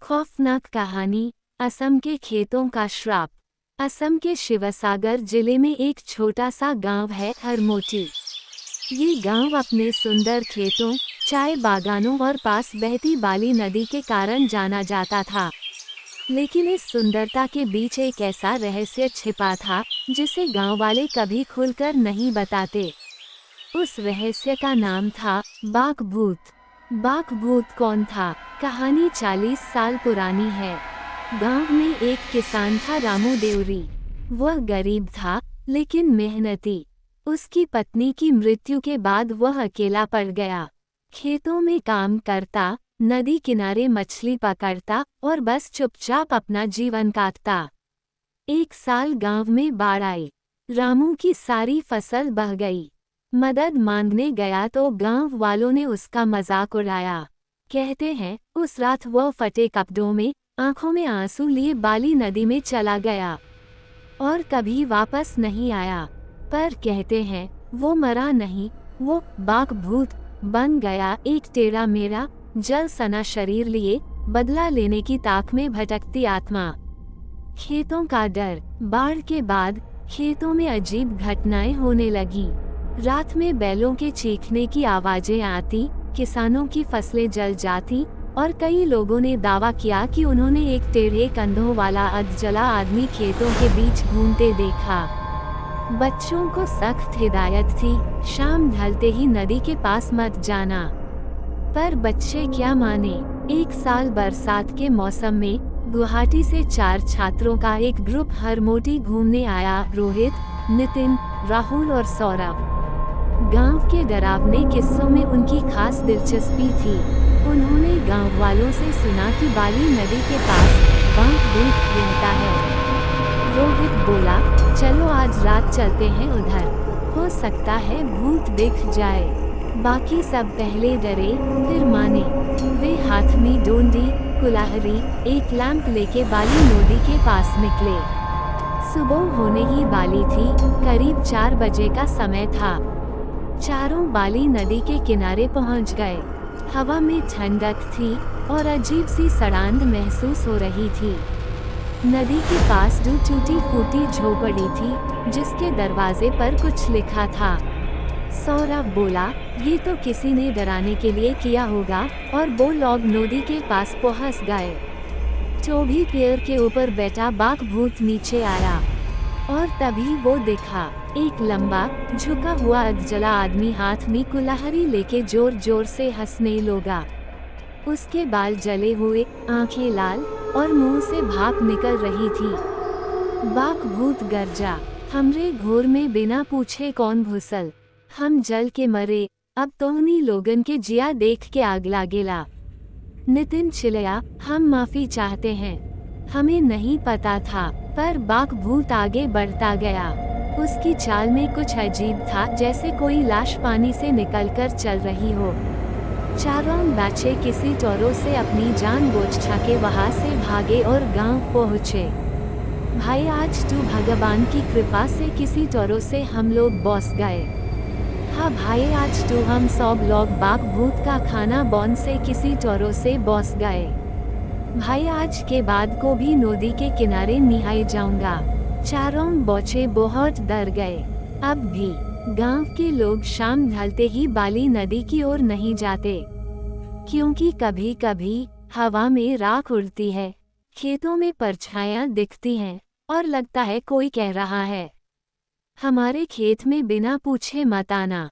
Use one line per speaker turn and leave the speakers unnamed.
खौफनाक कहानी। असम के खेतों का श्राप। असम के शिवसागर जिले में एक छोटा सा गांव है हरमोटी। ये गांव अपने सुंदर खेतों, चाय बागानों और पास बहती बाली नदी के कारण जाना जाता था। लेकिन इस सुंदरता के बीच एक ऐसा रहस्य छिपा था जिसे गांव वाले कभी खुलकर नहीं बताते। उस रहस्य का नाम था बाघ भूत। बाघ भूत कौन था? कहानी 40 साल पुरानी है। गांव में एक किसान था रामू देवरी। वह गरीब था लेकिन मेहनती। उसकी पत्नी की मृत्यु के बाद वह अकेला पड़ गया। खेतों में काम करता, नदी किनारे मछली पकड़ता और बस चुपचाप अपना जीवन काटता। एक साल गांव में बाढ़ आई। रामू की सारी फसल बह गई। मदद मांगने गया तो गांव वालों ने उसका मजाक उड़ाया। कहते हैं उस रात वह फटे कपड़ों में, आंखों में आंसू लिए बाली नदी में चला गया और कभी वापस नहीं आया। पर कहते हैं वो मरा नहीं, वो बाघ भूत बन गया, एक टेढ़ा मेढ़ा जल सना शरीर लिए बदला लेने की ताक में भटकती आत्मा। खेतों का डर। बाढ़ के बाद खेतों में अजीब घटनाएं होने लगी। रात में बैलों के चीखने की आवाजें आती, किसानों की फसलें जल जाती और कई लोगों ने दावा किया कि उन्होंने एक टेढ़े कंधों वाला अधजला आदमी खेतों के बीच घूमते देखा। बच्चों को सख्त हिदायत थी, शाम ढलते ही नदी के पास मत जाना। पर बच्चे क्या माने। एक साल बरसात के मौसम में गुवाहाटी से 4 छात्रों का एक ग्रुप हरमोटी घूमने आया। रोहित, नितिन, राहुल और सौरभ। गांव के डरावने किस्सों में उनकी खास दिलचस्पी थी। उन्होंने गांव वालों से सुना कि बाली नदी के पास बाघ भूत रहता है। रोहित बोला, चलो आज रात चलते हैं उधर, हो सकता है भूत दिख जाए। बाकी सब पहले डरे फिर माने। वे हाथ में डोंडी, कुल्हाड़ी, एक लैंप लेके बाली नदी के पास निकले। सुबह होने ही वाली थी, करीब 4 बजे का समय था। चारों बाली नदी के किनारे पहुंच गए। हवा में ठंडक थी और अजीब सी सड़ांध महसूस हो रही थी। नदी के पास टूटी फूटी झोपड़ी थी जिसके दरवाजे पर कुछ लिखा था। सौरभ बोला, ये तो किसी ने डराने के लिए किया होगा, और वो लोग नदी के पास पहुंच गए। चौभी पेड़ के ऊपर बैठा बाघ भूत नीचे आया और तभी वो दिखा। एक लंबा झुका हुआ अधजला आदमी हाथ में कुल्हाड़ी लेके जोर जोर से हंसने लगा। उसके बाल जले हुए, आंखें लाल और मुंह से भाप निकल रही थी। बाघ भूत गरजा, हमरे घोर में बिना पूछे कौन घुसल, हम जल के मरे, अब तोहनी लोगन के जिया देख के आग लागेला। नितिन चिल्लाया, हम माफी चाहते हैं, हमें नहीं पता था। पर बाघ भूत आगे बढ़ता गया। उसकी चाल में कुछ अजीब था, जैसे कोई लाश पानी से निकलकर चल रही हो। चारों बच्चे किसी टोरों से अपनी जान बचा के वहां से भागे और गांव पहुंचे। भाई आज तो भगवान की कृपा से किसी टोरों से हम लोग बच गए। हाँ भाई आज तो हम सब लोग बाघ भूत का खाना बन से किसी टोरों से बच गए। भाई आज के बाद को भी नदी के किनारे नहीं जाऊंगा। चारों बच्चे बहुत डर गए। अब भी गांव के लोग शाम ढलते ही बाली नदी की ओर नहीं जाते, क्योंकि कभी कभी हवा में राख उड़ती है, खेतों में परछाइयां दिखती हैं और लगता है कोई कह रहा है, हमारे खेत में बिना पूछे मत आना।